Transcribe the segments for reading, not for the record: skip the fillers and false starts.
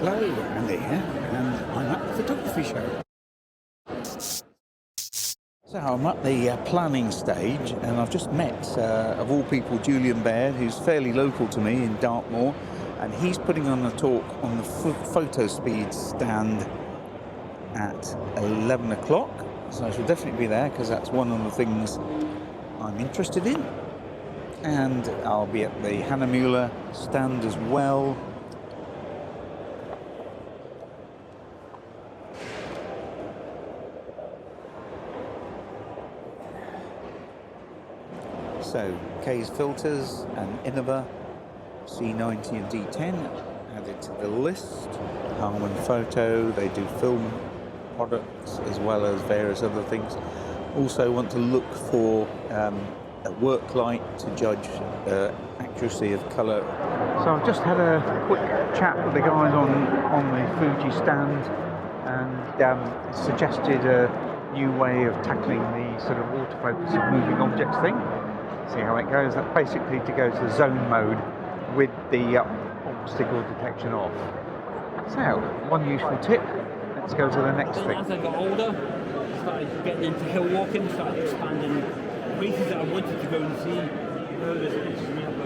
Hello, Andy here, and I'm at the photography show. So I'm at the planning stage, and I've just met, of all people, Julian Baird, who's fairly local to me in Dartmoor, and he's putting on a talk on the Fotospeed stand at 11 o'clock. So I shall definitely be there, because that's one of the things I'm interested in. And I'll be at the Hahnemuhle stand as well. So, K's filters and Innova C90 and D10 added to the list. Harman Photo, they do film products as well as various other things. Also want to look for a work light to judge accuracy of colour. So I've just had a quick chat with the guys on the Fuji stand, and suggested a new way of tackling the sort of autofocus of moving objects thing. See how it goes. That's basically to go to zone mode with the obstacle detection off. So, one useful tip. Let's go to the next thing. As I got older, I started getting into hill walking, started expanding places that I wanted to go and see. There's pictures of me about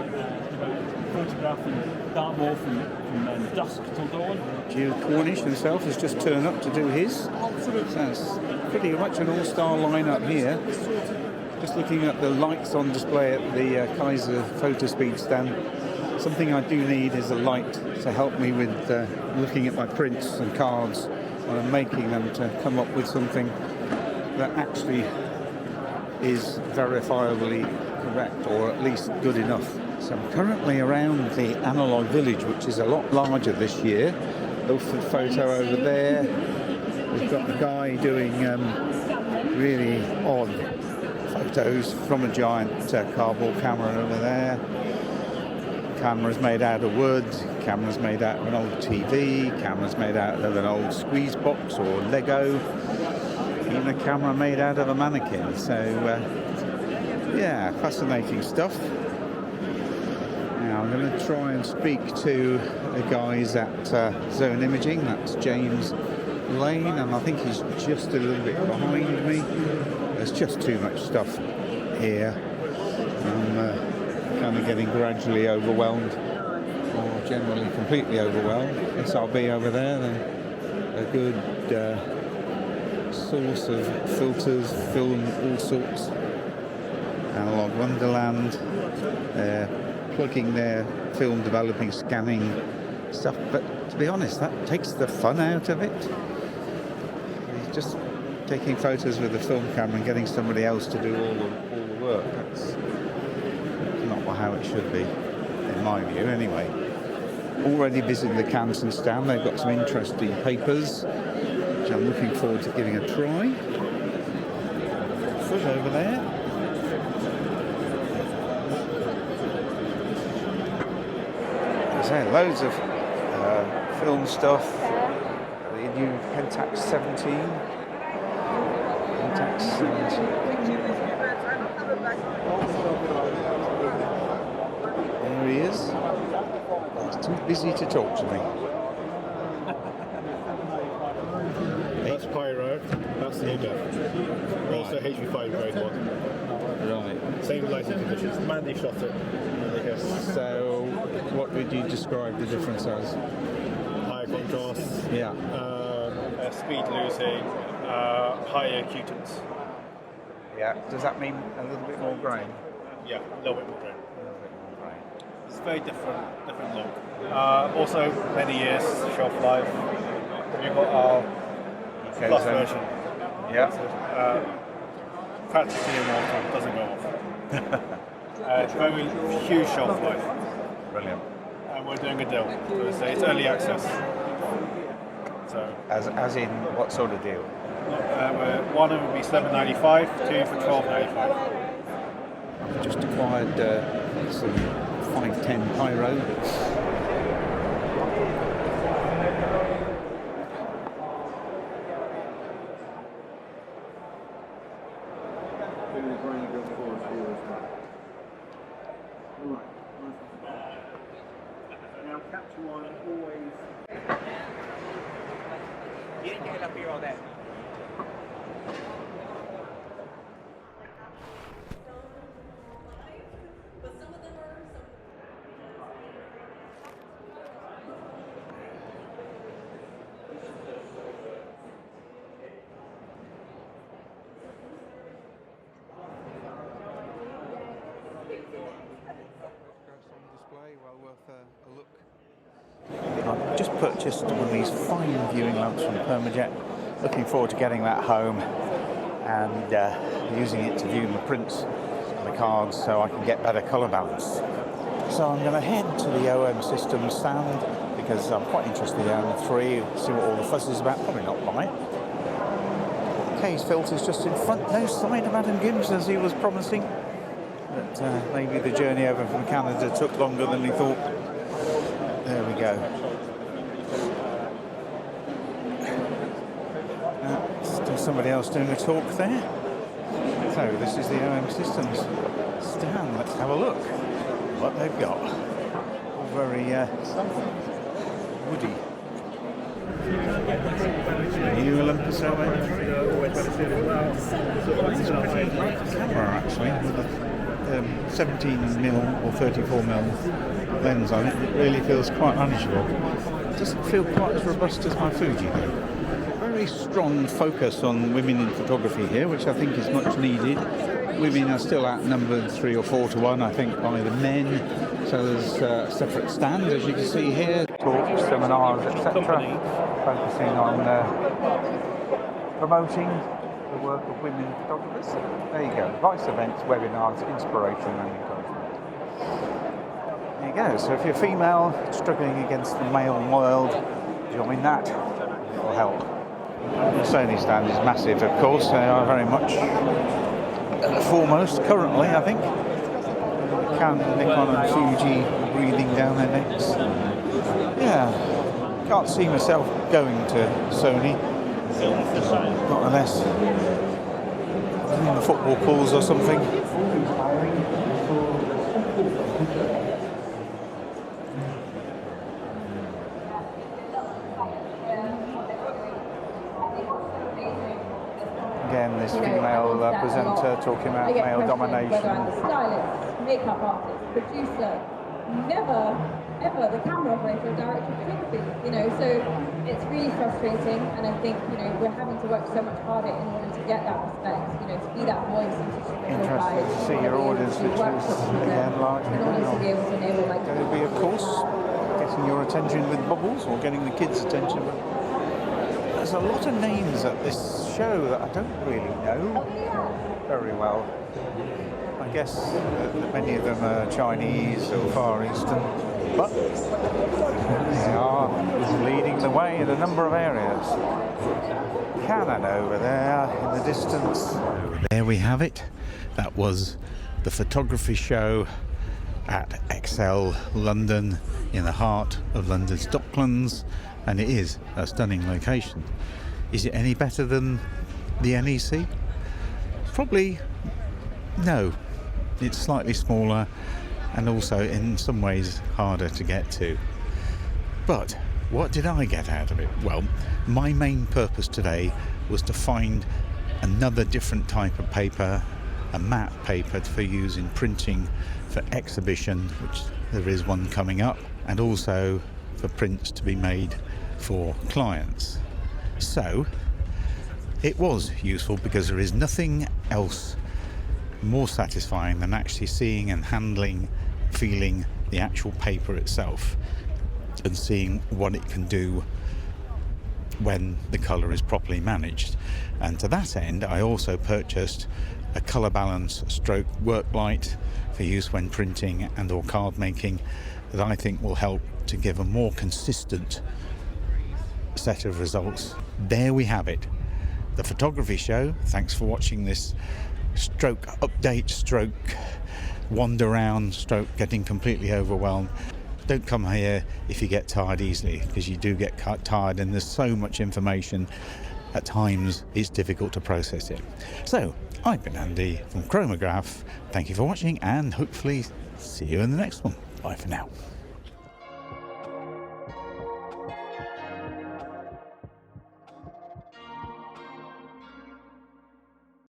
photographing Dartmoor from dusk till dawn. Gio Cornish himself has just turned up to do his. So it's pretty much an all-star lineup here. Just looking at the lights on display at the Kaiser Fotospeed stand. Something I do need is a light to help me with looking at my prints and cards when I'm making them, to come up with something that actually is verifiably correct, or at least good enough. So I'm currently around the Analogue Village, which is a lot larger this year. Ilford photo over there. We've got the guy doing really odd photos from a giant cardboard camera over there. Cameras made out of wood, cameras made out of an old TV, cameras made out of an old squeeze box or Lego, even a camera made out of a mannequin. So yeah, fascinating stuff. Now I'm going to try and speak to the guys at Zone Imaging. That's James Lane, and I think he's just a little bit behind me. There's just too much stuff here. I'm kind of getting gradually overwhelmed, or generally completely overwhelmed. Yes, I'll be over there. Then a good source of filters, film, all sorts. Analogue Wonderland. They're plugging their film developing, scanning stuff, but to be honest, that takes the fun out of it. Just taking photos with a film camera and getting somebody else to do all the work. That's not how it should be, in my view, anyway. Already visiting the Canson stand. They've got some interesting papers, which I'm looking forward to giving a try. Foot over there. So loads of film stuff. The new Pentax 17. Pentax 17. There he is. He's too busy to talk to me. That's Pyro, that's the Higger. Also HV5 grade 1. Right. Same lighting conditions. Mandy shot it. So, what would you describe the difference as? Higher contrast. Yeah. Speed losing. Higher acutance. Yeah. Does that mean a little bit more grain? Yeah, a little bit more grain. It's a very different look. Also, many years shelf life. We've got our plus version. Yeah. Practically immortal, doesn't go off. Very huge shelf life. Brilliant. And we're doing a deal. It's early access. So as in what sort of deal? One of them would be $7.95, two for $12.95. I've just acquired some 510 Pyro. Now, capture one always get up here all day. Well worth a look. I've just purchased one of these fine viewing lamps from Permajet. Looking forward to getting that home and using it to view my prints and the cards so I can get better colour balance. So I'm going to head to the OM Systems stand because I'm quite interested in the OM3, see what all the fuss is about. Probably not buy it. Case filter's just in front, no sign of Adam Gibbs as he was promising. But maybe the journey over from Canada took longer than he thought. There we go. Still somebody else doing a talk there. So this is the OM Systems stand. Let's have a look what they've got. All very woody. New Olympus OM. Camera actually. 17mm or 34mm lens on it. It really feels quite manageable. It doesn't feel quite as robust as my Fuji though. Very strong focus on women in photography here, which I think is much needed. Women are still outnumbered 3 or 4 to 1, I think, by the men. So there's a separate stand, as you can see here. Talks, seminars, etc. Focusing on promoting the work of women photographers. There you go. Vice events, webinars, inspiration and encouragement. There you go. So if you're female, struggling against the male world, join that. It will help. The Sony stand is massive, of course. They are very much foremost currently, I think. Canon, Nikon and Fuji breathing down their necks. Yeah. Can't see myself going to Sony. Not unless in the football pools or something. Again, this female presenter talking about male domination. Stylist, makeup artist, producer, never ever the camera operator or director of photography, you know, so it's really frustrating, and I think, you know, we're having to work so much harder in order to get that respect, you know, to be that voice and to Interesting to see your audience, which is again largely in order to be able to enable like going to be, of course, getting your attention with bubbles or getting the kids' attention. There's a lot of names at this show that I don't really know very well. I guess that many of them are Chinese or Far Eastern, but they are leading the way in a number of areas. Canon over there in the distance. There we have it. That was the photography show at ExCel London, in the heart of London's Docklands, and it is a stunning location. Is it any better than the NEC? Probably no. It's slightly smaller and also in some ways harder to get to. But what did I get out of it? Well, my main purpose today was to find another different type of paper, a matte paper for use in printing for exhibition, which there is one coming up, and also for prints to be made for clients. So it was useful because there is nothing else more satisfying than actually seeing and handling, feeling the actual paper itself and seeing what it can do when the colour is properly managed. And to that end, I also purchased a colour balance stroke work light for use when printing and or card making that I think will help to give a more consistent set of results. There we have it, the photography show. Thanks for watching this stroke update, stroke wander around, stroke getting completely overwhelmed. Don't come here if you get tired easily, because you do get tired and there's so much information at times it's difficult to process it. So I've been Andy from Chromograph. Thank you for watching and hopefully see you in the next one. Bye for now.